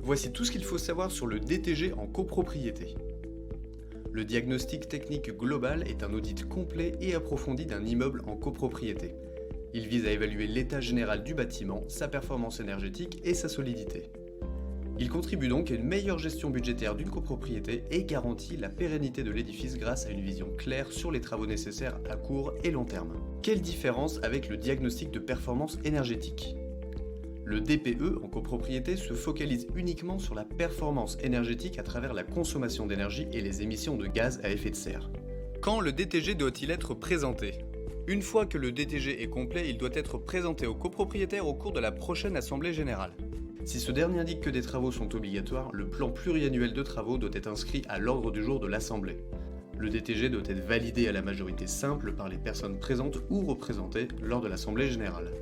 Voici tout ce qu'il faut savoir sur le DTG en copropriété. Le diagnostic technique global est un audit complet et approfondi d'un immeuble en copropriété. Il vise à évaluer l'état général du bâtiment, sa performance énergétique et sa solidité. Il contribue donc à une meilleure gestion budgétaire d'une copropriété et garantit la pérennité de l'édifice grâce à une vision claire sur les travaux nécessaires à court et long terme. Quelle différence avec le diagnostic de performance énergétique ? Le DPE en copropriété se focalise uniquement sur la performance énergétique à travers la consommation d'énergie et les émissions de gaz à effet de serre. Quand le DTG doit-il être présenté ? Une fois que le DTG est complet, il doit être présenté au copropriétaire au cours de la prochaine assemblée générale. Si ce dernier indique que des travaux sont obligatoires, le plan pluriannuel de travaux doit être inscrit à l'ordre du jour de l'assemblée. Le DTG doit être validé à la majorité simple par les personnes présentes ou représentées lors de l'assemblée générale.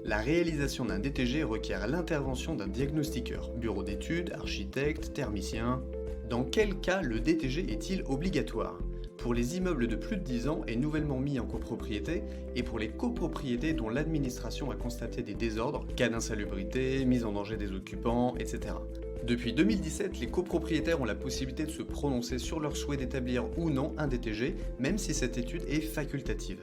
La réalisation d'un DTG requiert l'intervention d'un diagnostiqueur, bureau d'études, architecte, thermicien. Dans quel cas le DTG est-il obligatoire ? Pour les immeubles de plus de 10 ans et nouvellement mis en copropriété, et pour les copropriétés dont l'administration a constaté des désordres, cas d'insalubrité, mise en danger des occupants, etc. Depuis 2017, les copropriétaires ont la possibilité de se prononcer sur leur souhait d'établir ou non un DTG, même si cette étude est facultative.